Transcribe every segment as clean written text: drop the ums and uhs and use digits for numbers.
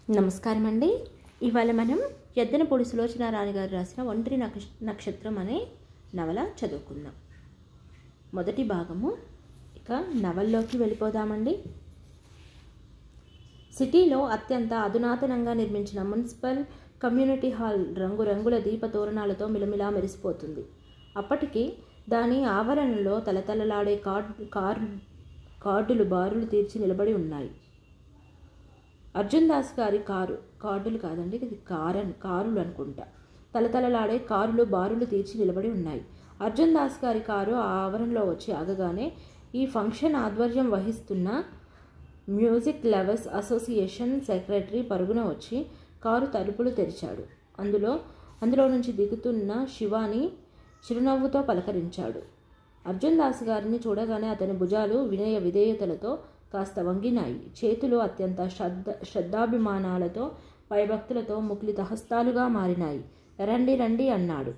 నమస్కారం అండి. ఇవాళ మనం యద్దనపూడి సులోచనారాణి గారు రాసిన ఒంటరి నక్షత్రం అనే నవల చదువుకుందాం. మొదటి భాగము. ఇక నవల్లోకి వెళ్ళిపోదామండి. సిటీలో అత్యంత అధునాతనంగా నిర్మించిన మున్సిపల్ కమ్యూనిటీ హాల్ రంగురంగుల దీప తోరణాలతో మిలమిలా మెరిసిపోతుంది. అప్పటికి దాని ఆవరణలో తలతలలాడే కార్డులు బారులు తీర్చి నిలబడి ఉన్నాయి. అర్జున్ దాస్ గారి కార్డులు కాదండి, ఇది కారులు అనుకుంటా. తలతలలాడే కారులు బారులు తీర్చి నిలబడి ఉన్నాయి. అర్జున్ దాస్ గారి కారు ఆ ఆవరణలో వచ్చి ఆగగానే ఈ ఫంక్షన్ ఆధ్వర్యం వహిస్తున్న మ్యూజిక్ లవర్స్ అసోసియేషన్ సెక్రటరీ పరుగున వచ్చి కారు తలుపులు తెరిచాడు. అందులో నుంచి దిగుతున్న శివాని చిరునవ్వుతో పలకరించాడు. అర్జున్ దాస్ గారిని చూడగానే అతని భుజాలు వినయ విధేయతలతో కాస్త వంగినాయి. చేతులు అత్యంత శ్రద్ధాభిమానాలతో భయభక్తులతో ముకులిత హస్తాలుగా మారినాయి. రండి రండి అన్నాడు.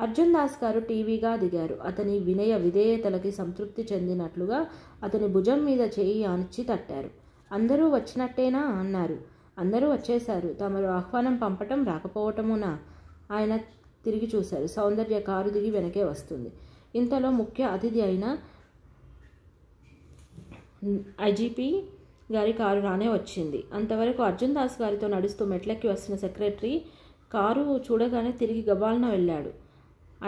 అర్జున్ దాస్ గారు టీవీగా దిగారు. అతని వినయ విధేయతలకి సంతృప్తి చెందినట్లుగా అతని భుజం మీద చేయి ఆనిచ్చి తట్టారు. అందరూ వచ్చినట్టేనా అన్నారు. అందరూ వచ్చేశారు. తమరు ఆహ్వానం పంపటం రాకపోవటమునా? ఆయన తిరిగి చూశారు. సౌందర్య కారు దిగి వెనకే వస్తుంది. ఇంతలో ముఖ్య అతిథి అయిన ఐజీపీ గారి కారు రానే వచ్చింది. అంతవరకు అర్జున్ దాస్ గారితో నడుస్తూ మెట్లెక్కి వస్తున్న సెక్రటరీ కారు చూడగానే తిరిగి గబాలన వెళ్ళాడు.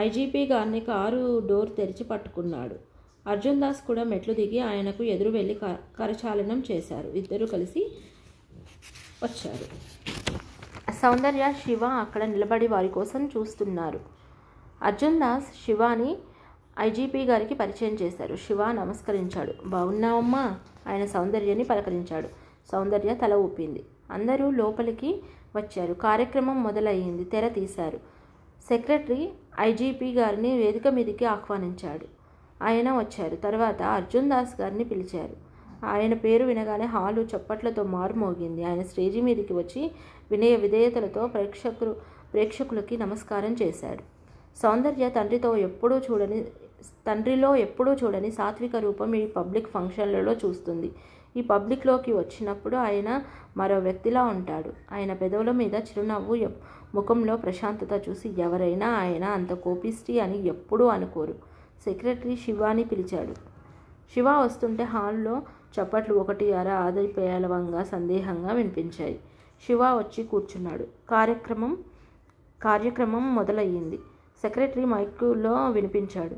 ఐజీపీ గారిని కారు డోర్ తెరిచి పట్టుకున్నాడు. అర్జున్ దాస్ కూడా మెట్లు దిగి ఆయనకు ఎదురు వెళ్ళి కరచాలనం చేశారు. ఇద్దరు కలిసి వచ్చారు. సౌందర్య, శివ అక్కడ నిలబడి వారి కోసం చూస్తున్నారు. అర్జున్ దాస్ శివాని ఐజీపీ గారికి పరిచయం చేశారు. శివ నమస్కరించాడు. బాగున్నావమ్మా? ఆయన సౌందర్యని పలకరించాడు. సౌందర్య తల ఊపింది. అందరూ లోపలికి వచ్చారు. కార్యక్రమం మొదలయ్యింది. తెర తీశారు. సెక్రటరీ ఐజీపీ గారిని వేదిక మీదకి ఆహ్వానించాడు. ఆయన వచ్చారు. తర్వాత అర్జున్ దాస్ గారిని పిలిచారు. ఆయన పేరు వినగానే హాలు చప్పట్లతో మారుమోగింది. ఆయన స్టేజి మీదకి వచ్చి వినయ విధేయతలతో ప్రేక్షకులకి నమస్కారం చేశాడు. సౌందర్య తండ్రిలో ఎప్పుడూ చూడని సాత్విక రూపం ఈ పబ్లిక్ ఫంక్షన్లలో చూస్తుంది. ఈ పబ్లిక్లోకి వచ్చినప్పుడు ఆయన మరో వ్యక్తిలా ఉంటాడు. ఆయన పెదవుల మీద చిరునవ్వు, ముఖంలో ప్రశాంతత చూసి ఎవరైనా ఆయన అంత కోపిష్టి అని ఎప్పుడూ అనుకోరు. సెక్రటరీ శివాని పిలిచాడు. శివ వస్తుంటే హాల్లో చప్పట్లు ఒకటి అర ఆదిపేలవంగా సందేహంగా వినిపించాయి. శివ వచ్చి కూర్చున్నాడు. కార్యక్రమం మొదలయ్యింది. సెక్రటరీ మైకులో వినిపించాడు.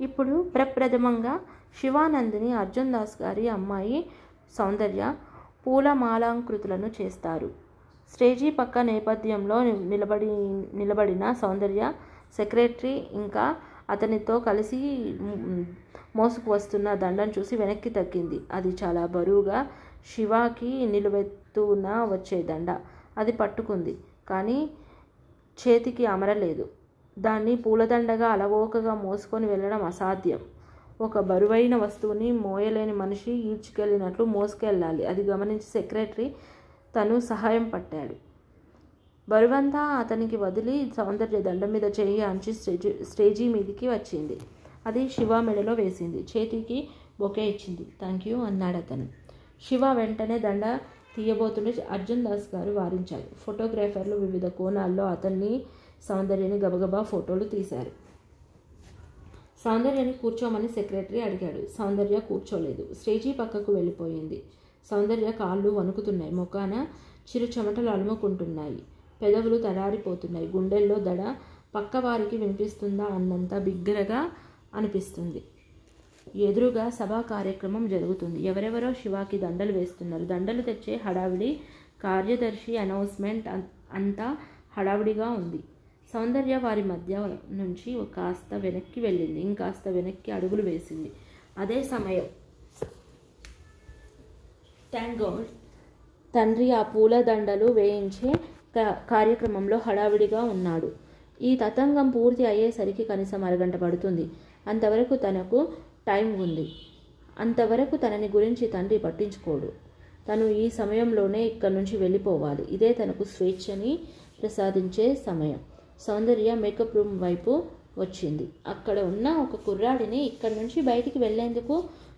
ఇప్పుడు ప్రప్రథమంగా శివానందిని అర్జున్ దాస్ గారి అమ్మాయి సౌందర్య పూలమాలాంకృతులను చేస్తారు. స్టేజీ పక్క నేపథ్యంలో నిలబడిన సౌందర్య సెక్రటరీ ఇంకా అతనితో కలిసి మోసుకు వస్తున్న దండను చూసి వెనక్కి తగ్గింది. అది చాలా బరువుగా శివాకి నిలువెత్తున వచ్చే దండ. అది పట్టుకుంది, కానీ చేతికి అమరలేదు. దాన్ని పూలదండగా అలవోకగా మోసుకొని వెళ్ళడం అసాధ్యం. ఒక బరువైన వస్తువుని మోయలేని మనిషి ఈడ్చుకెళ్ళినట్లు మోసుకెళ్ళాలి. అది గమనించి సెక్రటరీ తను సహాయం పట్టాడు. బరువంతా అతనికి వదిలి సౌందర్య దండం మీద చేయి అంచి స్టేజీ మీదికి వచ్చింది. అది శివ మెడలో వేసింది. చేతికి బొకే ఇచ్చింది. థ్యాంక్ యూ అన్నాడు అతను. శివ వెంటనే దండ తీయబోతుంటే అర్జున్ దాస్ గారు వారించారు. ఫోటోగ్రాఫర్లు వివిధ కోణాల్లో అతన్ని సౌందర్యని గబగబా ఫోటోలు తీశారు. సౌందర్యని కూర్చోమని సెక్రటరీ అడిగాడు. సౌందర్య కూర్చోలేదు. స్టేజీ పక్కకు వెళ్ళిపోయింది. సౌందర్య కాళ్ళు వణుకుతున్నాయి. ముఖాన చిరు చెమటలు అలుముకుంటున్నాయి. పెదవులు తడారిపోతున్నాయి. గుండెల్లో దడ పక్కవారికి వినిపిస్తుందా అన్నంత బిగ్గరగా అనిపిస్తుంది. ఎదురుగా సభా కార్యక్రమం జరుగుతుంది. ఎవరెవరో శివాకి దండలు వేస్తున్నారు. దండలు తెచ్చే హడావిడి, కార్యదర్శి అనౌన్స్మెంట్ అంతా హడావిడిగా ఉంది. సౌందర్య వారి మధ్య నుంచి కాస్త వెనక్కి వెళ్ళింది. ఇంకాస్త వెనక్కి అడుగులు వేసింది. అదే సమయం థ్యాంక్ గాడ్ తండ్రి ఆ పూల దండలు వేయించే కార్యక్రమంలో హడావిడిగా ఉన్నాడు. ఈ తతంగం పూర్తి అయ్యేసరికి కనీసం అరగంట పడుతుంది. అంతవరకు తనకు టైం ఉంది. అంతవరకు తనని గురించి తండ్రి పట్టించుకోడు. తను ఈ సమయంలోనే ఇక్కడి నుంచి వెళ్ళిపోవాలి. ఇదే తనకు స్వేచ్ఛని ప్రసాదించే సమయం. సౌందర్య మేకప్ రూమ్ వైపు వచ్చింది. అక్కడ ఉన్న ఒక కుర్రాడిని ఇక్కడి నుంచి బయటికి వెళ్ళేందుకు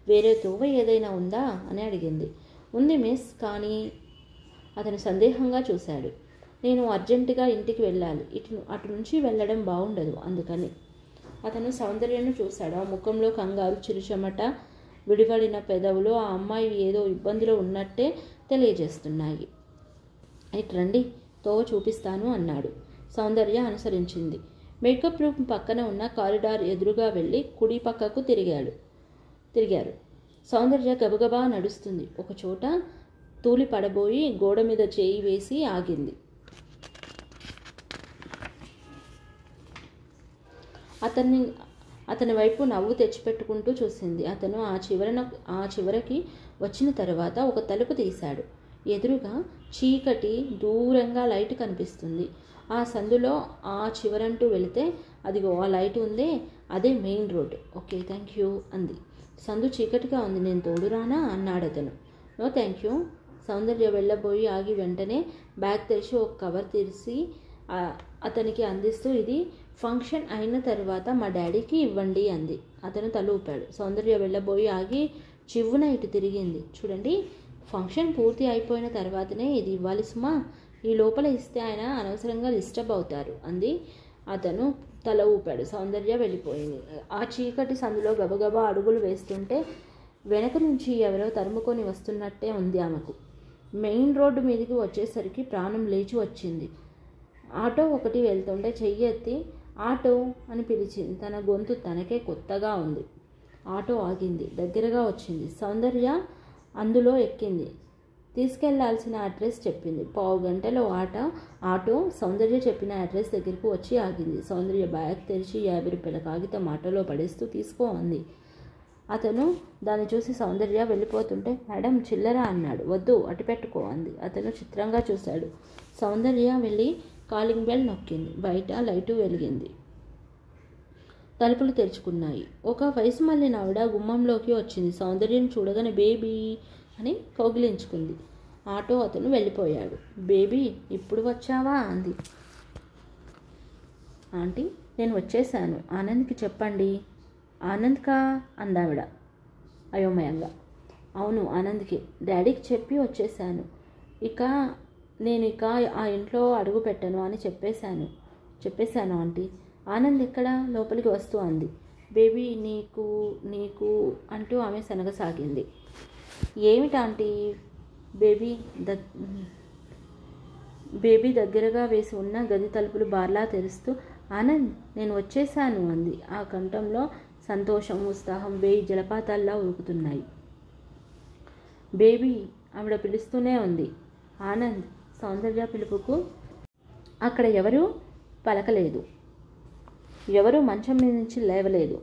వేరే తోవ ఏదైనా ఉందా అని అడిగింది. ఉంది మిస్, కానీ అతను సందేహంగా చూశాడు. నేను అర్జెంటుగా ఇంటికి వెళ్ళాలి, అటు నుంచి వెళ్ళడం బాగుండదు, అందుకని. అతను సౌందర్యను చూశాడు. ఆ ముఖంలో కంగారు, చిరుచెమట, విడివడిన పెదవులు ఆ అమ్మాయి ఏదో ఇబ్బందిలో ఉన్నట్టే తెలియజేస్తున్నాయి. ఇటు రండి, తోవ చూపిస్తాను అన్నాడు. సౌందర్య అనుసరించింది. మేకప్ రూమ్ పక్కన ఉన్న కారిడార్ ఎదురుగా వెళ్ళి కుడి పక్కకు తిరిగారు. సౌందర్య గబగబా నడుస్తుంది. ఒకచోట తూలి పడబోయి గోడ మీద చేయి వేసి ఆగింది. అతని వైపు నవ్వు తెచ్చిపెట్టుకుంటూ చూసింది. అతను ఆ చివరకి వచ్చిన తర్వాత ఒక తలుపు తీశాడు. ఎదురుగా చీకటి, దూరంగా లైట్ కనిపిస్తుంది. ఆ సందులో ఆ చివరంటూ వెళితే అదిగో ఆ లైట్ ఉందే, అదే main road. Okay, thank you అంది. సందు చీకటిగా ఉంది, నేను తోడురానా అన్నాడు అతను. No thank you. సౌందర్య వెళ్ళబోయి ఆగి వెంటనే బ్యాగ్ తెరిచి ఒక కవర్ తీసి అతనికి అందిస్తూ, ఇది ఫంక్షన్ అయిన తర్వాత మా డాడీకి ఇవ్వండి అంది. అతను తల ఊపాడు. సౌందర్య వెళ్ళబోయి ఆగి చివ్వున ఇటు తిరిగింది. చూడండి, ఫంక్షన్ పూర్తి అయిపోయిన తర్వాతనే ఇది ఇవ్వాలి సుమా, ఈ లోపల ఇస్తే ఆయన అనవసరంగా డిస్టర్బ్ అవుతారు అంది. అతను తల ఊపాడు. సౌందర్య వెళ్ళిపోయింది. ఆ చీకటి సందులో గబగబా అడుగులు వేస్తుంటే వెనక నుంచి ఎవరో తరుముకొని వస్తున్నట్టే ఉంది ఆమెకు. మెయిన్ రోడ్డు మీదకి వచ్చేసరికి ప్రాణం లేచి వచ్చింది. ఆటో ఒకటి వెళ్తుంటే చెయ్యి ఎత్తి ఆటో అని పిలిచింది. తన గొంతు తనకే కొత్తగా ఉంది. ఆటో ఆగింది, దగ్గరగా వచ్చింది. సౌందర్య అందులో ఎక్కింది. తీసుకెళ్లాల్సిన అడ్రస్ చెప్పింది. 15 గంటలో ఆటో సౌందర్య చెప్పిన అడ్రస్ దగ్గరకు వచ్చి ఆగింది. సౌందర్య బ్యాగ్ తెరిచి 50 రూపాయల కాగితం ఆటోలో పడేస్తూ తీసుకో అంది. అతను దాన్ని చూసి సౌందర్య వెళ్ళిపోతుంటే, మేడం చిల్లర అన్నాడు. వద్దు, అటు పెట్టుకో అంది. అతను చిత్రంగా చూశాడు. సౌందర్య వెళ్ళి కాలింగ్ బెల్ నొక్కింది. బయట లైటు వెలిగింది. తలుపులు తెరుచుకున్నాయి. ఒక వయసు మళ్ళిన ఆవిడ గుమ్మంలోకి వచ్చింది. సౌందర్యను చూడగానే బేబీ అని కౌగిలించుకుంది. ఆటో అతను వెళ్ళిపోయాడు. బేబీ, ఇప్పుడు వచ్చావా అంది. ఆంటీ, నేను వచ్చేసాను, ఆనంద్కి చెప్పండి. ఆనంద్కా అందావిడ అయోమయంగా. అవును, ఆనంద్కి. డాడీకి చెప్పి వచ్చేసాను. నేను ఆ ఇంట్లో అడుగు పెట్టను అని చెప్పేశాను ఆంటీ. ఆనంద్ ఎక్కడ? లోపలికి వస్తూ అంది. బేబీ, నీకు అంటూ ఆమె శనగసాగింది. ఏమిటాంటీ? బేబీ దగ్గరగా వేసి ఉన్న గది తలుపులు బార్లా తెరుస్తూ, ఆనంద్, నేను వచ్చేసాను అంది. ఆ కంఠంలో సంతోషం, ఉత్సాహం 1000 జలపాతాల్లా ఉరుకుతున్నాయి. బేబీ ఆవిడ పిలుస్తూనే ఉంది. ఆనంద్. సౌందర్య పిలుపుకు అక్కడ ఎవరూ పలకలేదు. ఎవరూ మంచం మీద నుంచి లేవలేదు.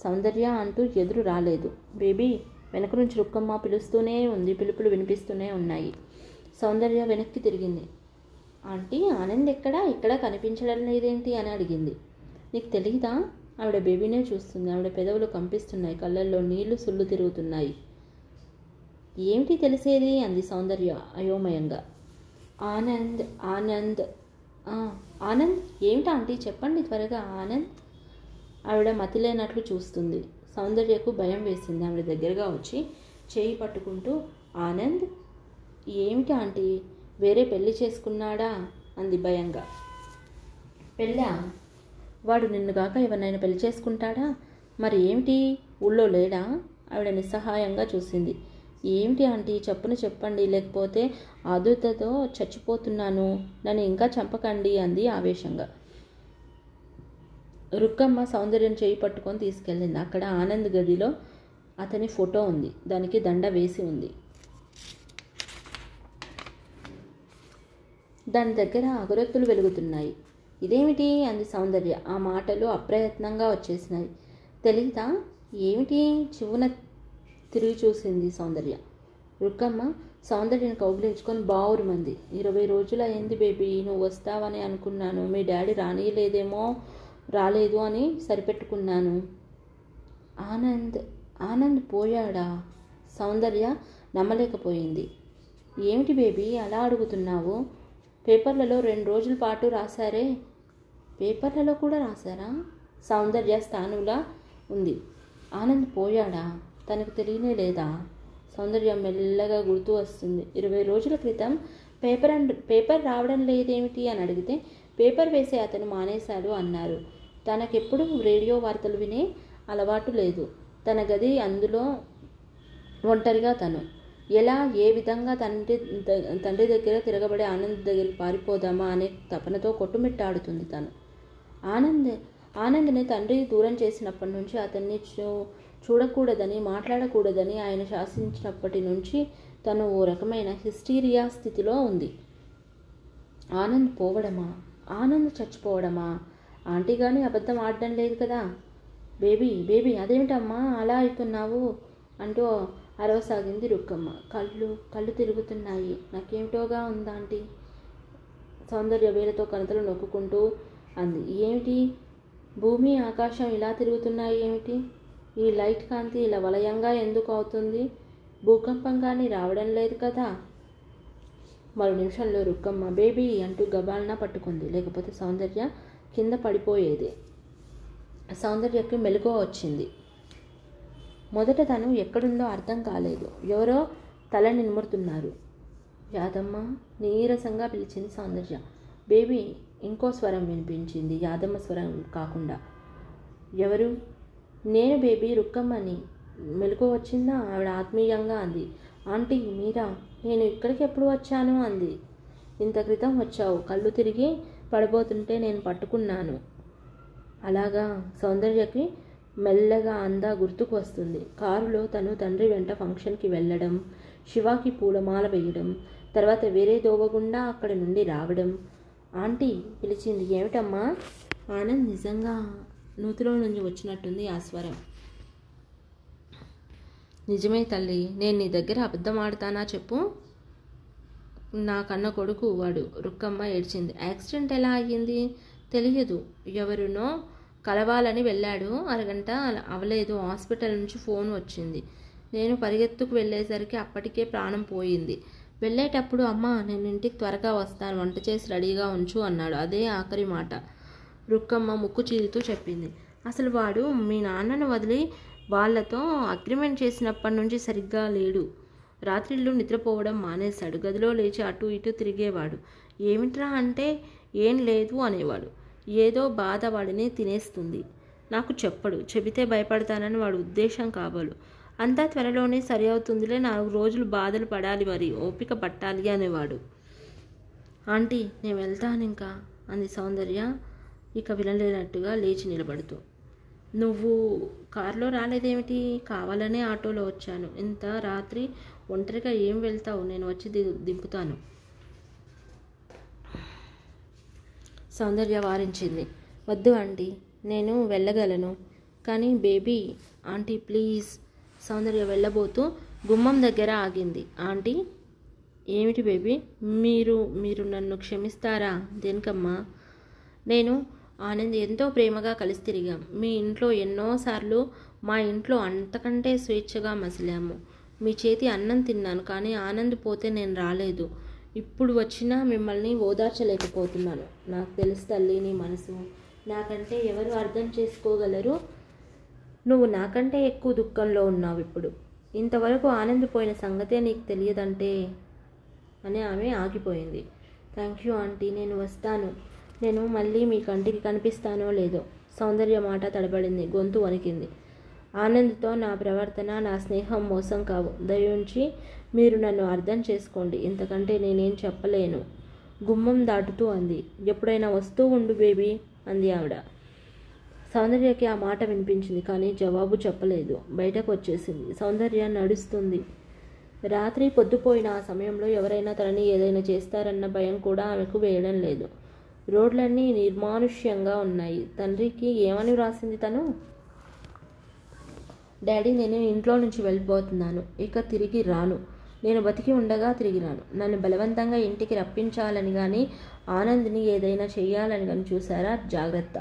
సౌందర్య అంటూ ఎదురు రాలేదు. బేబీ వెనక నుంచి రుక్కమ్మ పిలుస్తూనే ఉంది. పిలుపులు వినిపిస్తూనే ఉన్నాయి. సౌందర్య వెనక్కి తిరిగింది. ఆంటీ, ఆనంద్ ఎక్కడా? ఇక్కడ కనిపించడం లేదేంటి అని అడిగింది. నీకు తెలీదా? ఆవిడ బేబీనే చూస్తుంది. ఆవిడ పెదవులు కంపిస్తున్నాయి. కళ్ళల్లో నీళ్లు సుళ్ళు తిరుగుతున్నాయి. ఏమిటి తెలిసేది అంది సౌందర్య అయోమయంగా. ఆనంద్. ఆనంద్ ఏమిటా ఆంటీ? చెప్పండి త్వరగా. ఆనంద్. ఆవిడ మతిలేనట్లు చూస్తుంది. సౌందర్యకు భయం వేసింది. ఆవిడ దగ్గరగా వచ్చి చేయి పట్టుకుంటూ, ఆనంద్ ఏమిటి ఆంటీ? వేరే పెళ్లి చేసుకున్నాడా అంది భయంగా. పెళ్ళా? వాడు నిన్నుగాక ఎవరినైనా పెళ్లి చేసుకుంటాడా? మరి ఏమిటి, ఊళ్ళో లేడా? ఆవిడ నిస్సహాయంగా చూసింది. ఏమిటి ఆంటీ, చెప్పండి, లేకపోతే ఆదుర్తతో చచ్చిపోతున్నాను, నన్ను ఇంకా చంపకండి అంది ఆవేశంగా. రుక్కమ్మ సౌందర్యం చేయి పట్టుకొని తీసుకెళ్ళింది. అక్కడ ఆనంద్ గదిలో అతని ఫోటో ఉంది. దానికి దండ వేసి ఉంది. దాని దగ్గర అగరొత్తులు వెలుగుతున్నాయి. ఇదేమిటి అంది సౌందర్య. ఆ మాటలు అప్రయత్నంగా వచ్చేసినాయి. తెలీదా? ఏమిటి? చివున తిరిగి చూసింది సౌందర్య. రుక్కమ్మ సౌందర్యను కౌగిలించుకొని బావురుమంది. 20 రోజులు అయింది బేబీ, నువ్వు వస్తావని అనుకున్నాను. మీ డాడీ రాలేదు అని సరిపెట్టుకున్నాను. ఆనంద్ పోయాడా? సౌందర్య నమ్మలేకపోయింది. ఏమిటి బేబీ అలా అడుగుతున్నావు? పేపర్లలో 2 రోజుల పాటు రాశారే. పేపర్లలో కూడా రాశారా? సౌందర్య స్థానులా ఉంది. ఆనంద్ పోయాడా? తనకు తెలియనే లేదా? సౌందర్య మెల్లగా గుర్తు వస్తుంది. 20 రోజుల క్రితం పేపర్ రావడం లేదేమిటి అని అడిగితే పేపర్ వేసే అతను మానేశాడు అన్నారు. తనకెప్పుడు రేడియో వార్తలు వినే అలవాటు లేదు. తన గది, అందులో ఒంటరిగా తను. ఎలా, ఏ విధంగా తండ్రి దగ్గర తిరగబడే ఆనంద్ దగ్గరికి పారిపోదామా అనే తపనతో కొట్టుమిట్టాడుతుంది తను. ఆనంద్ని తండ్రి దూరం చేసినప్పటి నుంచి, అతన్ని చూడకూడదని, మాట్లాడకూడదని ఆయన శాసించినప్పటి నుంచి తను ఓ రకమైన హిస్టీరియా స్థితిలో ఉంది. ఆనంద్ పోవడమా, ఆనంద్ చచ్చిపోవడమా? ఆంటీ కానీ అబద్ధం ఆడడం లేదు కదా. బేబీ అదేమిటమ్మా అలా అవుతున్నావు అంటూ అరవసాగింది రుక్కమ్మ. కళ్ళు తిరుగుతున్నాయి, నాకేమిటోగా ఉందాంటీ. సౌందర్య వేలతో కణతలు నొక్కుంటూ అంది. ఏమిటి, భూమి ఆకాశం ఇలా తిరుగుతున్నాయి ఏమిటి? ఈ లైట్ కాంతి ఇలా వలయంగా ఎందుకు అవుతుంది? భూకంపం కానీ రావడం లేదు కదా. మరో నిమిషంలో రుక్కమ్మ బేబీ అంటూ గబాలన పట్టుకుంది. లేకపోతే సౌందర్య కింద పడిపోయేది. సౌందర్యకి మెలకువ వచ్చింది. మొదట తను ఎక్కడుందో అర్థం కాలేదు. ఎవరో తల నిమురుతున్నారు. యాదమ్మ నీరసంగా పిలిచింది సౌందర్య. బేబీ ఇంకో స్వరం వినిపించింది, యాదమ్మ స్వరం కాకుండా. ఎవరు? నేను బేబీ, రుక్కమ్మని. మెలకువ వచ్చిందా? ఆవిడ ఆత్మీయంగా అంది. ఆంటీ మీరా? నేను ఇక్కడికి ఎప్పుడు వచ్చాను అంది. ఇంత క్రితం వచ్చావు. కళ్ళు తిరిగి పడిపోతుంటే నేను పట్టుకున్నాను. అలాగా. సౌందర్యకి మెల్లగా అందా గుర్తుకు వస్తుంది. కారులో తను తండ్రి వెంట ఫంక్షన్కి వెళ్ళడం, శివాకి పూలమాల వేయడం, తర్వాత వేరే దోవగుండా అక్కడి నుండి రావడం. ఆంటీ పిలిచింది. ఏమిటమ్మా? ఆనంద్ నిజంగా నూతిలో నుంచి వచ్చినట్టుంది ఆ స్వరం. నిజమే తల్లి, నేను నీ దగ్గర అబద్ధం ఆడతానా చెప్పు? నా కన్న కొడుకు వాడు. రుక్కమ్మ ఏడ్చింది. యాక్సిడెంట్ ఎలా అయ్యింది? తెలియదు. ఎవరినో కలవాలని వెళ్ళాడు. అరగంట అవలేదు, హాస్పిటల్ నుంచి ఫోన్ వచ్చింది. నేను పరిగెత్తుకు వెళ్ళేసరికి అప్పటికే ప్రాణం పోయింది. వెళ్ళేటప్పుడు అమ్మ నేను ఇంటికి త్వరగా వస్తాను, వంట చేసి రెడీగా ఉంచు అన్నాడు. అదే ఆఖరి మాట. రుక్కమ్మ ముక్కు చీరుతూ చెప్పింది. అసలు వాడు మీ నాన్నను వదిలి వాళ్లతో అగ్రిమెంట్ చేసినప్పటి నుంచి సరిగ్గా లేడు. రాత్రిళ్ళు నిద్రపోవడం మానేశాడు. గదిలో లేచి అటు ఇటు తిరిగేవాడు. ఏమిట్రా అంటే ఏం లేదు అనేవాడు. ఏదో బాధ వాడిని తినేస్తుంది. నాకు చెప్పడు. చెబితే భయపడతానని వాడు ఉద్దేశం కాబోలు. అంతా త్వరలోనే సరి అవుతుందిలే, 4 రోజులు బాధలు పడాలి, మరి ఓపిక పట్టాలి అనేవాడు. ఆంటీ నేను వెళ్తాను ఇంకా అంది సౌందర్య ఇక వినలేనట్టుగా లేచి నిలబడుతూ. నువ్వు కారులో రాలేదేమిటి? కావాలనే ఆటోలో వచ్చాను. ఇంత రాత్రి ఒంటరిగా ఏం వెళ్తావు? నేను వచ్చి దింపుతాను. సౌందర్య వారించింది. వద్దు ఆంటీ, నేను వెళ్ళగలను. కానీ బేబీ. Aunty please. సౌందర్య వెళ్ళబోతూ గుమ్మం దగ్గర ఆగింది. ఆంటీ. ఏమిటి బేబీ? మీరు నన్ను క్షమిస్తారా? దేనికమ్మా? నేను ఆనంద్ ఎంతో ప్రేమగా కలిసి తిరిగాం. మీ ఇంట్లో ఎన్నోసార్లు, మా ఇంట్లో అంతకంటే స్వేచ్ఛగా మసిలాము. మీ చేతి అన్నం తిన్నాను, కానీ ఆనంద్ పోతే నేను రాలేదు. ఇప్పుడు వచ్చినా మిమ్మల్ని ఓదార్చలేకపోతున్నాను. నాకు తెలుసు తల్లి నీ మనసు. నాకంటే ఎవరు అర్థం చేసుకోగలరు? నువ్వు నాకంటే ఎక్కువ దుఃఖంలో ఉన్నావు ఇప్పుడు. ఇంతవరకు ఆనంద్ పోయిన సంగతే నీకు తెలియదంటే అని ఆమె ఆగిపోయింది. థ్యాంక్ యూ ఆంటీ, నేను వస్తాను. నేను మళ్ళీ మీ కంటికి కనిపిస్తానో లేదో. సౌందర్య మాట తడబడింది, గొంతు వణికింది. ఆనంద్తో నా ప్రవర్తన, నా స్నేహం మోసం కావు. దయించి మీరు నన్ను అర్థం చేసుకోండి. ఇంతకంటే నేనేం చెప్పలేను. గుమ్మం దాటుతూ అంది. ఎప్పుడైనా వస్తూ ఉండు బేబీ అంది ఆవిడ. సౌందర్యకి ఆ మాట వినిపించింది, కానీ జవాబు చెప్పలేదు. బయటకు వచ్చేసింది. సౌందర్య నడుస్తుంది. రాత్రి పొద్దుపోయిన ఆ సమయంలో ఎవరైనా తనని ఏదైనా చేస్తారన్న భయం కూడా ఆమెకు వేయడం లేదు. రోడ్లన్నీ నిర్మానుష్యంగా ఉన్నాయి. తండ్రికి ఏమని వ్రాసింది తను? డాడీ, నేను ఇంట్లో నుంచి వెళ్ళిపోతున్నాను. ఇక తిరిగి రాను. నేను బతికి ఉండగా తిరిగి రాను. నన్ను బలవంతంగా ఇంటికి రప్పించాలని కానీ, ఆనంద్ని ఏదైనా చెయ్యాలని కానీ చూసారా? జాగ్రత్త.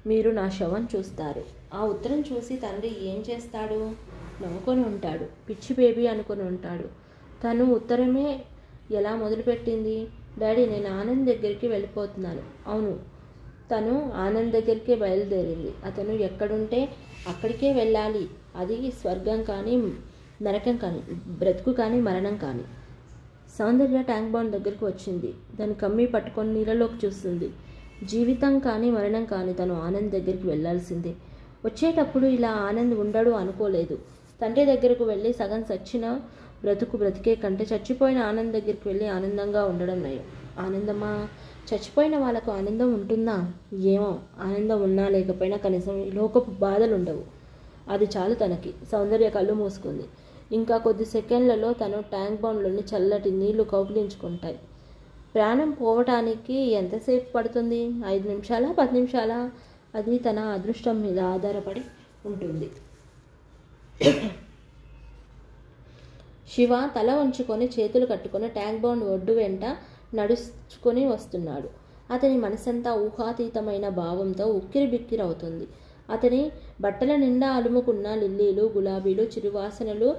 మీరు నా శవం చూస్తారు. ఆ ఉత్తరం చూసి తండ్రి ఏం చేస్తాడు? నవ్వుకొని ఉంటాడు. పిచ్చి బేబీ అనుకొని ఉంటాడు. తను ఉత్తరమే ఎలా మొదలుపెట్టింది? డాడీ, నేను ఆనంద్ దగ్గరికి వెళ్ళిపోతున్నాను. అవును, తను ఆనంద్ దగ్గరికే బయలుదేరింది. అతను ఎక్కడుంటే అక్కడికే వెళ్ళాలి. అది స్వర్గం కానీ నరకం కానీ, బ్రతుకు కానీ, మరణం కానీ. సౌందర్య ట్యాంక్ బండ్ దగ్గరకు వచ్చింది. దాన్ని కమ్మి పట్టుకొని నీళ్ళలోకి చూస్తుంది. జీవితం కానీ మరణం కానీ తను ఆనంద్ దగ్గరికి వెళ్లాల్సిందే. వచ్చేటప్పుడు ఇలా ఆనంద్ ఉండడు అనుకోలేదు. తండ్రి దగ్గరకు వెళ్ళి సగం చచ్చిన బ్రతుకు బ్రతికే కంటే చచ్చిపోయిన ఆనంద్ దగ్గరికి వెళ్ళి ఆనందంగా ఉండడం నయం. ఆనందమా? చచ్చిపోయిన వాళ్ళకు ఆనందం ఉంటుందా? ఏమో, ఆనందం ఉన్నా లేకపోయినా కనీసం ఈ లోకపు బాధలు ఉండవు. అది చాలు తనకి. సౌందర్య కళ్ళు మూసుకుంది. ఇంకా కొద్ది సెకండ్లలో తను ట్యాంక్ బండ్లోని చల్లటి నీళ్లు కౌగిలించుకుంటాయి. ప్రాణం పోవటానికి ఎంతసేపు పడుతుంది? 5 నిమిషాలా, 10 నిమిషాలా? అది తన అదృష్టం మీద ఆధారపడి ఉంటుంది. శివ తల వంచుకొని చేతులు కట్టుకొని ట్యాంక్ బండ్ ఒడ్డు వెంట నడుచుకొని వస్తున్నాడు. అతని మనసంతా ఊహాతీతమైన భావంతో ఉక్కిరి బిక్కిరి అవుతుంది. అతని బట్టల నిండా అలుముకున్న లిల్లీలు, గులాబీలు చిరువాసనలు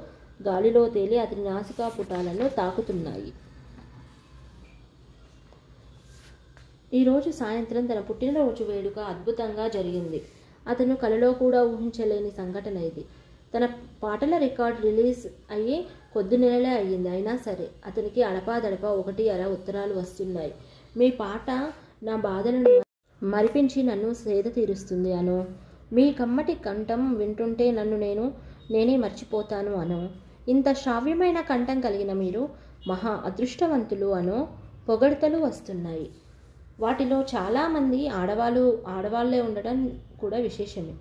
గాలిలో తేలి అతని నాసికా పుటాలను తాకుతున్నాయి. ఈరోజు సాయంత్రం తన పుట్టినరోజు వేడుక అద్భుతంగా జరిగింది. అతను కలలో కూడా ఊహించలేని సంఘటన ఇది. తన పాటల రికార్డ్ రిలీజ్ అయ్యి కొద్ది నెలలే అయ్యింది. అయినా సరే అతనికి అడపాదడపా 1-2 ఉత్తరాలు వస్తున్నాయి. మీ పాట నా బాధలను మరిపించి నన్ను సేద తీరుస్తుంది అను. మీ కమ్మటి కంఠం వింటుంటే నేనే మర్చిపోతాను అను. ఇంత శ్రావ్యమైన కంఠం కలిగిన మీరు మహా అదృష్టవంతులు అను పొగడ్తలు వస్తున్నాయి. వాటిలో చాలామంది ఆడవాళ్లే ఉండడం కూడా విశేషమే.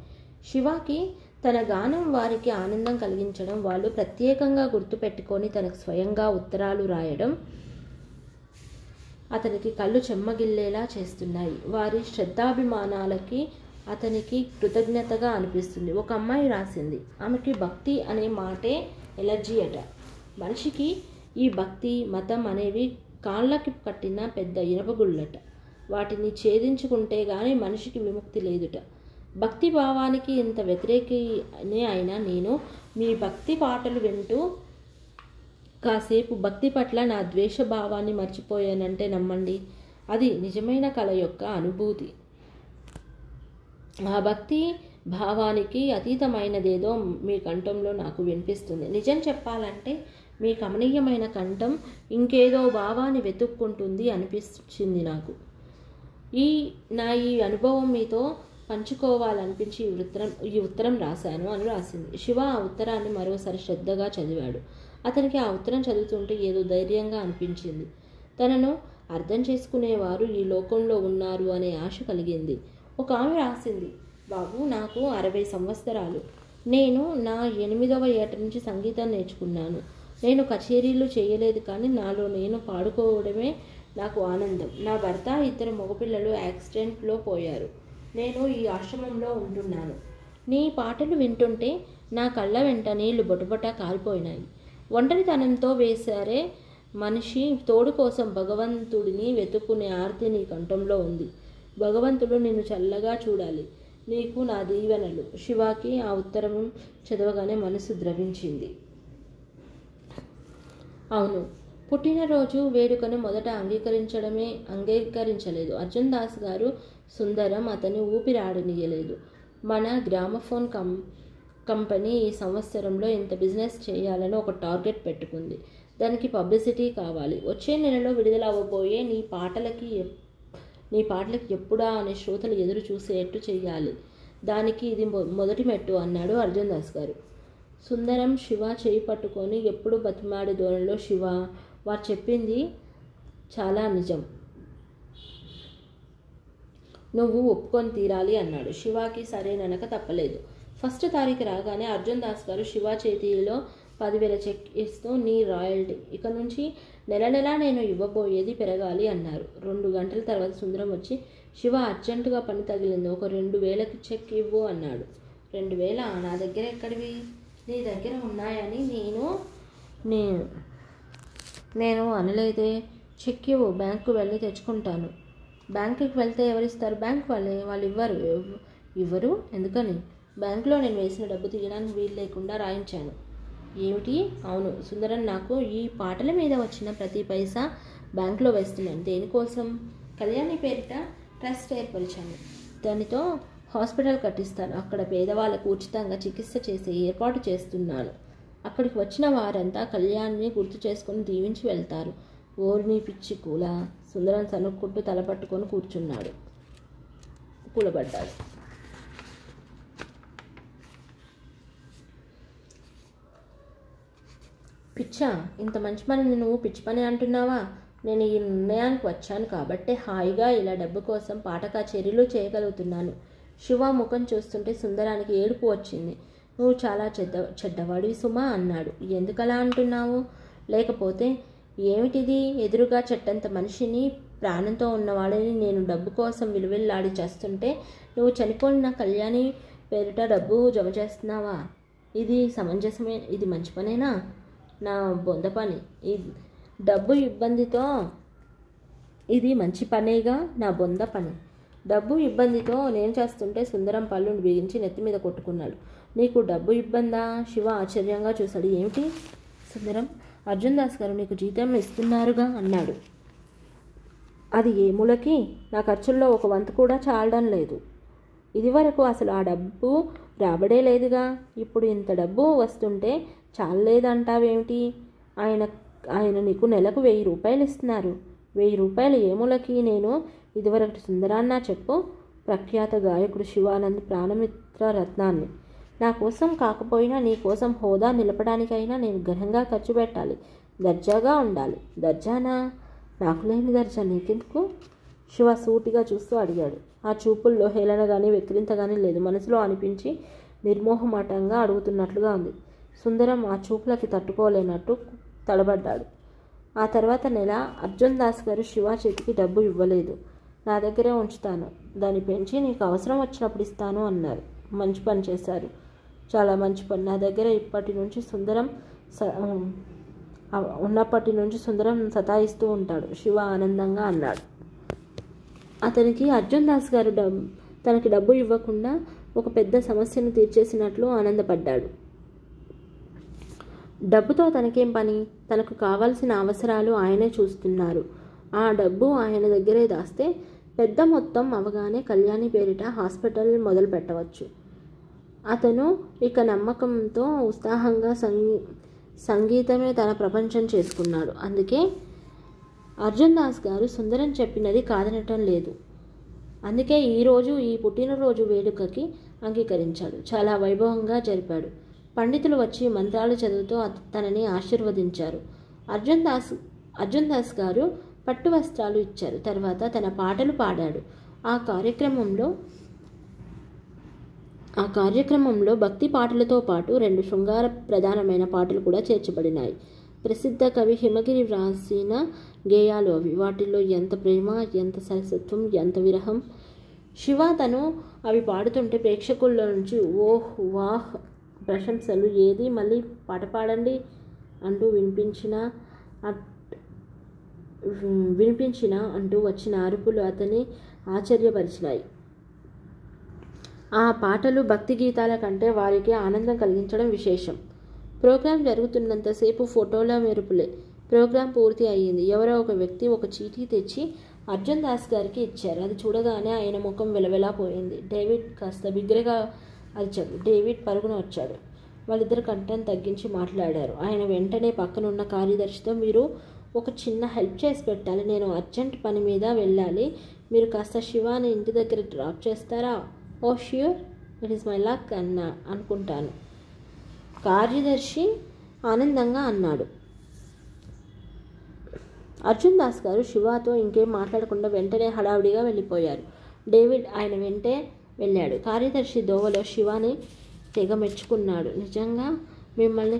శివాకి తన గానం వారికి ఆనందం కలిగించడం, వాళ్ళు ప్రత్యేకంగా గుర్తుపెట్టుకొని తనకు స్వయంగా ఉత్తరాలు రాయడం అతనికి కళ్ళు చెమ్మగిల్లేలా చేస్తున్నాయి. వారి శ్రద్ధాభిమానాలకి అతనికి కృతజ్ఞతగా అనిపిస్తుంది. ఒక అమ్మాయి రాసింది, ఆమెకి భక్తి అనే మాటే ఎలర్జీ అట. మనిషికి ఈ భక్తి మతం అనేవి కాళ్ళకి కట్టిన పెద్ద ఇనపగుళ్ళట. వాటిని ఛేదించుకుంటే గానీ మనిషికి విముక్తి లేదుట. భక్తి భావానికి ఇంత వ్యతిరేకినే అయినా నేను మీ భక్తి పాటలు వింటూ కాసేపు భక్తి పట్ల నా ద్వేష భావాన్ని మర్చిపోయానంటే నమ్మండి. అది నిజమైన కళ యొక్క అనుభూతి. ఆ భక్తి భావానికి అతీతమైనదేదో మీ కంఠంలో నాకు వినిపిస్తుంది. నిజం చెప్పాలంటే మీ కమనీయమైన కంఠం ఇంకేదో భావాన్ని వెతుక్కుంటుంది అనిపించింది నాకు. ఈ అనుభవం మీతో పంచుకోవాలనిపించి ఈ ఉత్తరం రాశాను అని రాసింది. శివ ఆ ఉత్తరాన్ని మరోసారి శ్రద్ధగా చదివాడు. అతనికి ఆ ఉత్తరం చదువుతుంటే ఏదో ధైర్యంగా అనిపించింది. తనను అర్థం చేసుకునేవారు ఈ లోకంలో ఉన్నారు అనే ఆశ కలిగింది. ఒక ఆమె రాసింది, బాబు నాకు 60 సంవత్సరాలు. నేను నా 8వ ఏట నుంచి సంగీతం నేర్చుకున్నాను. నేను కచేరీలు చేయలేదు, కానీ నాలో నేను పాడుకోవడమే నాకు ఆనందం. నా భర్త 2 మగపిల్లలు యాక్సిడెంట్లో పోయారు. నేను ఈ ఆశ్రమంలో ఉంటున్నాను. నీ పాటలు వింటుంటే నా కళ్ళ వెంట నీళ్లు బొటబొట కారిపోయినాయి. ఒంటరితనంతో వేశారే మనిషి తోడు కోసం భగవంతుడిని వెతుక్కునే ఆర్తి నీ కంఠంలో ఉంది. భగవంతుడు నిన్ను చల్లగా చూడాలి. నీకు నా దీవెనలు. శివాకి ఆ ఉత్తరం చదవగానే మనసు ద్రవించింది. అవును, పుట్టినరోజు వేడుకను మొదట అంగీకరించలేదు. అర్జున్ దాస్ గారు సుందరం అతన్ని ఊపిరాడనీయలేదు. మన గ్రామఫోన్ కంపెనీ ఈ సంవత్సరంలో ఇంత బిజినెస్ చేయాలని ఒక టార్గెట్ పెట్టుకుంది. దానికి పబ్లిసిటీ కావాలి. వచ్చే నెలలో విడుదల అవ్వబోయే నీ పాటలకి ఎప్పుడా అనే శ్రోతలు ఎదురు చూసేట్టు చేయాలి. దానికి ఇది మొదటి మెట్టు అన్నాడు అర్జున్ దాస్ గారు. సుందరం శివ చేయి పట్టుకొని ఎప్పుడు బతిమాడే ధోరణిలో, శివ, వారు చెప్పింది చాలా నిజం, నువ్వు ఒప్పుకొని తీరాలి అన్నాడు. శివాకి సరేననక తప్పలేదు. 1వ తారీఖు రాగానే అర్జున్ దాస్ గారు శివ చేతిలో 10,000 చెక్ ఇస్తూ, నీ రాయల్టీ ఇక నుంచి నెల నేను ఇవ్వబోయేది పెరగాలి అన్నారు. 2 గంటల తర్వాత సుందరం వచ్చి, శివ అర్జెంటుగా పని తగిలింది, ఒక 2,000కి చెక్ ఇవ్వు అన్నాడు. 2,000? నా దగ్గర ఎక్కడివి? నీ దగ్గర ఉన్నాయని నేను అనలేదే. చెక్ ఇవ్వు, బ్యాంకు వెళ్ళి తెచ్చుకుంటాను. బ్యాంకుకి వెళ్తే ఎవరిస్తారు? బ్యాంక్ వాళ్ళు ఇవ్వరు. ఎందుకని? బ్యాంకులో నేను వేసిన డబ్బు తీయడానికి వీలు లేకుండా రాయించాను. ఏమిటి? అవును సుందరం, నాకు ఈ పాటల మీద వచ్చిన ప్రతి పైసా బ్యాంకులో వేస్తున్నాను. దేనికోసం? కళ్యాణి పేరిట ట్రస్ట్ ఏర్పరిచాను. దానితో హాస్పిటల్ కట్టిస్తాను. అక్కడ పేదవాళ్ళకు ఉచితంగా చికిత్స చేసే ఏర్పాటు చేస్తున్నాను. అక్కడికి వచ్చిన వారంతా కళ్యాణ్ని గుర్తు చేసుకుని దీవించి వెళ్తారు. ఓర్ని పిచ్చి కూల. సుందరం సనుక్కుంటూ తలపట్టుకొని కూలబడ్డాడు. పిచ్చా, ఇంత మంచి పనిని నువ్వు పిచ్చి పని అంటున్నావా? నేను ఈ నిర్ణయానికి వచ్చాను కాబట్టే హాయిగా ఇలా డబ్బు కోసం పాట కచేరీలు చేయగలుగుతున్నాను. శివ ముఖం చూస్తుంటే సుందరానికి ఏడుపు వచ్చింది. నువ్వు చాలా చెడ్డవాడివి సుమా అన్నాడు. ఎందుకలా అంటున్నావు? లేకపోతే ఏమిటిది? ఎదురుగా చెట్టంత మనిషిని, ప్రాణంతో ఉన్నవాడిని నేను డబ్బు కోసం విలువెల్లాడి చేస్తుంటే నువ్వు చనిపోయిన కళ్యాణి పేరిట డబ్బు జమ చేస్తున్నావా? ఇది సమంజసమే? ఇది మంచి పనేనా? నా బొంద పని. డబ్బు ఇబ్బందితో ఇది మంచి పనేగా? నా బొంద పని. డబ్బు ఇబ్బందితో నేను చేస్తుంటే సుందరం పళ్ళును బిగించి నెత్తి మీద కొట్టుకున్నాడు. నీకు డబ్బు ఇబ్బందా? శివ ఆశ్చర్యంగా చూశాడు. ఏమిటి? సుందరం, అర్జున్ దాస్ గారు నీకు జీతం ఇస్తున్నారుగా అన్నాడు. అది ఏ మూలకి? నా ఖర్చుల్లో ఒక వంతు కూడా చాలడం లేదు. ఇదివరకు అసలు ఆ డబ్బు రాబడే లేదుగా. ఇప్పుడు ఇంత డబ్బు వస్తుంటే చాలలేదంటావేమిటి? ఆయన నీకు నెలకు 1000 రూపాయలు ఇస్తున్నారు. 1000 రూపాయలు ఏ మూలకి? నేను ఇదివరకు సుందరాన్న చెప్పు, ప్రఖ్యాత గాయకుడు శివానంద్ ప్రాణమిత్ర రత్నాన్ని. నా కోసం కాకపోయినా నీ కోసం హోదా నిలపడానికైనా నేను ఘనంగా ఖర్చు పెట్టాలి. దర్జాగా ఉండాలి. దర్జానా? నాకు లేని దర్జా నీకెందుకు? శివ సూటిగా చూస్తూ అడిగాడు. ఆ చూపుల్లో హేళన కానీ వెక్కిరింత కానీ లేదు. మనసులో అనిపించి నిర్మోహమాటంగా అడుగుతున్నట్లుగా ఉంది. సుందరం ఆ చూపులకి తట్టుకోలేనట్టు తడబడ్డాడు. ఆ తర్వాత నెల అర్జున్ దాస్ గారు శివ చేతికి డబ్బు ఇవ్వలేదు. నా దగ్గరే ఉంచుతాను, దాన్ని పెంచి నీకు అవసరం వచ్చినప్పుడు ఇస్తాను అన్నారు. మంచి పని చేశారు, చాలా మంచి పని. నా దగ్గర ఉన్నప్పటి నుంచి సుందరం సతాయిస్తూ ఉంటాడు, శివ ఆనందంగా అన్నాడు. అతనికి అర్జున్ దాస్ గారు తనకి డబ్బు ఇవ్వకుండా ఒక పెద్ద సమస్యను తీర్చేసినట్లు ఆనందపడ్డాడు. డబ్బుతో తనకేం పని? తనకు కావాల్సిన అవసరాలు ఆయనే చూస్తున్నారు. ఆ డబ్బు ఆయన దగ్గరే దాస్తే పెద్ద మొత్తం అవగానే కళ్యాణి పేరిట హాస్పిటల్ మొదలు పెట్టవచ్చు. అతను ఇక నమ్మకంతో ఉత్సాహంగా సంగీతమే తన ప్రపంచం చేసుకున్నాడు. అందుకే అర్జున్ దాస్ గారు సుందరం చెప్పినది కాదనటం లేదు. అందుకే ఈరోజు ఈ పుట్టినరోజు వేడుకకి అంగీకరించాడు. చాలా వైభవంగా జరిపాడు. పండితులు వచ్చి మంత్రాలు చదువుతూ తనని ఆశీర్వదించారు. అర్జున్ దాస్ గారు పట్టు వస్త్రాలు ఇచ్చారు. తర్వాత తన పాటలు పాడాడు. ఆ కార్యక్రమంలో భక్తి పాటలతో పాటు 2 శృంగార ప్రధానమైన పాటలు కూడా చేర్చబడినాయి. ప్రసిద్ధ కవి హిమగిరి వ్రాసిన గేయాలు అవి. వాటిల్లో ఎంత ప్రేమ, ఎంత సరసత్వం, ఎంత విరహం. శివ తను అవి పాడుతుంటే ప్రేక్షకుల్లో నుంచి ఓహ్ వాహ్ ప్రశంసలు. ఏది మళ్ళీ పాట పాడండి అంటూ వినిపించిన అంటూ వచ్చిన అరుపులు అతన్ని ఆశ్చర్యపరిచినాయి. ఆ పాటలు భక్తి గీతాల కంటే వారికి ఆనందం కలిగించడం విశేషం. ప్రోగ్రాం జరుగుతున్నంతసేపు ఫోటోల మెరుపులే. ప్రోగ్రాం పూర్తి అయ్యింది. ఎవరో ఒక వ్యక్తి ఒక చీటీ తెచ్చి అర్జున్ దాస్ గారికి ఇచ్చారు. అది చూడగానే ఆయన ముఖం వెలవెలా పోయింది. డేవిడ్ కాస్త బిగ్గరగా అరిచాడు. డేవిడ్ పరుగున వచ్చాడు. వాళ్ళిద్దరు కంఠం తగ్గించి మాట్లాడారు. ఆయన వెంటనే పక్కనున్న కార్యదర్శితో, మీరు ఒక చిన్న హెల్ప్ చేసి పెట్టాలి. నేను అర్జెంట్ పని మీద వెళ్ళాలి. మీరు కాస్త శివాని ఇంటి దగ్గర డ్రాప్ చేస్తారా? Oh sure, it is my luck అనుకుంటాను, కార్యదర్శి ఆనందంగా అన్నాడు. అర్జున్ దాస్ గారు శివతో ఇంకేం మాట్లాడకుండా వెంటనే హడావుడిగా వెళ్ళిపోయారు. డేవిడ్ ఆయన వెంటే వెళ్ళాడు. కార్యదర్శి దోవలో శివాని తెగ మెచ్చుకున్నాడు. నిజంగా మిమ్మల్ని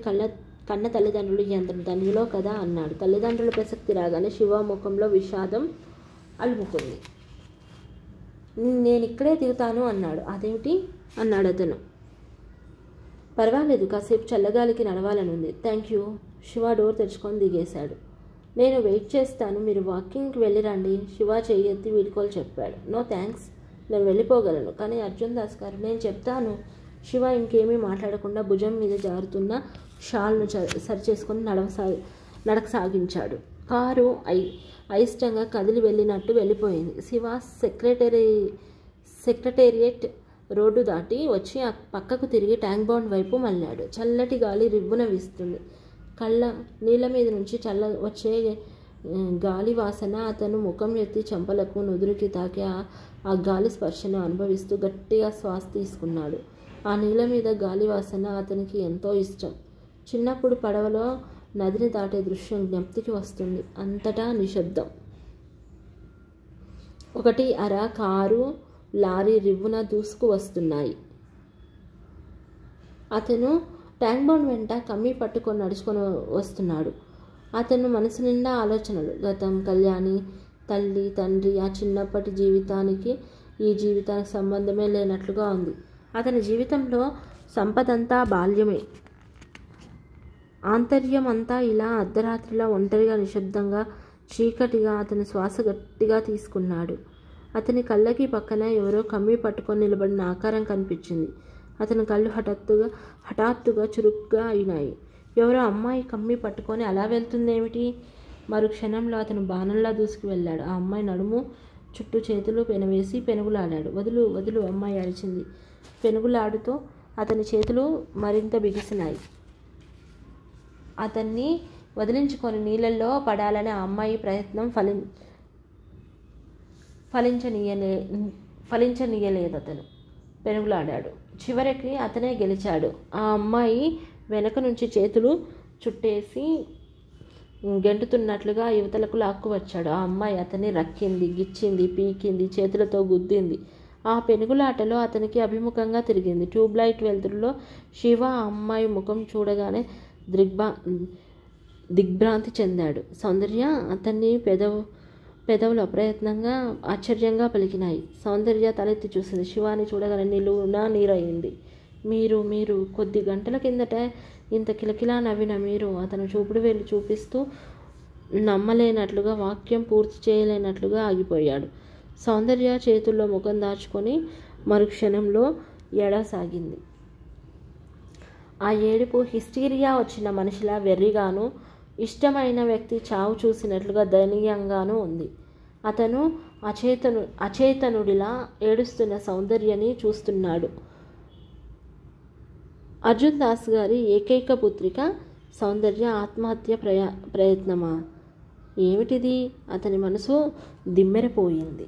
కన్న తల్లిదండ్రులు ఎంత ధన్యులో కదా అన్నాడు. తల్లిదండ్రుల ప్రసక్తి రాగానే శివ ముఖంలో విషాదం అలుముకుంది. నేను ఇక్కడే దిగుతాను అన్నాడు. అదేమిటి అన్నాడు అతను. పర్వాలేదు, కాసేపు చల్లగాలికి నడవాలనుంది. థ్యాంక్ యూ. శివ డోర్ తెరుచుకొని దిగేశాడు. నేను వెయిట్ చేస్తాను, మీరు వాకింగ్కి వెళ్ళిరండి. శివ చెయ్యెత్తి వీడ్కోలు చెప్పాడు. నో థ్యాంక్స్, నేను వెళ్ళిపోగలను. కానీ అర్జున్ దాస్ గారు, నేను చెప్తాను. శివ ఇంకేమీ మాట్లాడకుండా భుజం మీద జారుతున్న షాల్ను సరిచేసుకొని నడక సాగించాడు. కారు అయిష్టంగా కదిలి వెళ్ళినట్టు వెళ్ళిపోయింది. శివ సెక్రటేరియట్ రోడ్డు దాటి వచ్చి ఆ పక్కకు తిరిగి ట్యాంక్ బండ్ వైపు మళ్ళాడు. చల్లటి గాలి రివ్వున వీస్తుంది. నీళ్ళ మీద నుంచి వచ్చే గాలి వాసన అతను ముఖం ఎత్తి చెంపలకు నుదురికి తాకి ఆ గాలి స్పర్శను అనుభవిస్తూ గట్టిగా శ్వాస తీసుకున్నాడు. ఆ నీళ్ళ మీద గాలి వాసన అతనికి ఎంతో ఇష్టం. చిన్నప్పుడు పడవలో నదిని దాటే దృశ్యం జ్ఞప్తికి వస్తుంది. అంతటా నిశ్శబ్దం. ఒకటి అర కారు లారీ రివ్వున దూసుకు వస్తున్నాయి. అతను ట్యాంక్ బండ్ వెంట కమ్మి పట్టుకొని నడుచుకొని వస్తున్నాడు. అతను మనసు నిండా ఆలోచనలు. గతం, కళ్యాణి, తల్లి, తండ్రి, ఆ చిన్నప్పటి జీవితానికి ఈ జీవితానికి సంబంధమే లేనట్లుగా ఉంది. అతని జీవితంలో సంపదంతా బాల్యమే. ఆంతర్యం అంతా ఇలా అర్ధరాత్రిలో ఒంటరిగా నిశ్శబ్దంగా చీకటిగా. అతని శ్వాస గట్టిగా తీసుకున్నాడు. అతని కళ్ళకి పక్కన ఎవరో కమ్మి పట్టుకొని నిలబడిన ఆకారం కనిపించింది. అతని కళ్ళు హఠాత్తుగా చురుగ్గా అయినాయి. ఎవరో అమ్మాయి కమ్మి పట్టుకొని అలా వెళ్తుందేమిటి? మరు క్షణంలో అతను బాణంలా దూసుకు వెళ్ళాడు. ఆ అమ్మాయి నడుము చుట్టూ చేతులు పెనవేసి పెనుగులాడాడు. వదులు వదులు అమ్మాయి అరిచింది. పెనుగులాడుతూ అతని చేతులు మరింత బిగిసినాయి. అతన్ని వదిలించుకొని నీళ్ళల్లో పడాలని ఆ అమ్మాయి ప్రయత్నం ఫలించనీయలేదు. అతను పెనుగులాడాడు. చివరికి అతనే గెలిచాడు. ఆ అమ్మాయి వెనక నుంచి చేతులు చుట్టేసి గెంటుతున్నట్లుగా యువతలకు లాక్కు వచ్చాడు. ఆ అమ్మాయి అతన్ని రక్కింది, గిచ్చింది, పీకింది, చేతులతో గుద్దింది. ఆ పెనుగులాటలో అతనికి అభిముఖంగా తిరిగింది. ట్యూబ్లైట్ వెలుతురులో శివ ఆ అమ్మాయి ముఖం చూడగానే దిగ్భ్రాంతి చెందాడు. సౌందర్య అతన్ని పెదవులు అప్రయత్నంగా ఆశ్చర్యంగా పలికినాయి. సౌందర్య తలెత్తి చూసింది. శివాని చూడగానే నిలువునా నీరయింది. మీరు కొద్ది గంటల కిందట ఇంత కిలకిలా నవ్విన మీరు. అతను చూపుడు వేలు చూపిస్తూ నమ్మలేనట్లుగా, వాక్యం పూర్తి చేయలేనట్లుగా ఆగిపోయాడు. సౌందర్య చేతుల్లో ముఖం దాచుకొని మరుక్షణంలో ఏడసాగింది. ఆ ఏడుపు హిస్టీరియా వచ్చిన మనిషిలా వెర్రిగాను, ఇష్టమైన వ్యక్తి చావు చూసినట్లుగా దయనీయంగానూ ఉంది. అతను అచేతనుడిలా ఏడుస్తున్న సౌందర్యని చూస్తున్నాడు. అర్జున్ దాస్ గారి ఏకైక పుత్రిక సౌందర్య ఆత్మహత్య ప్రయత్నమా? ఏమిటిది? అతని మనసు దిమ్మెరపోయింది.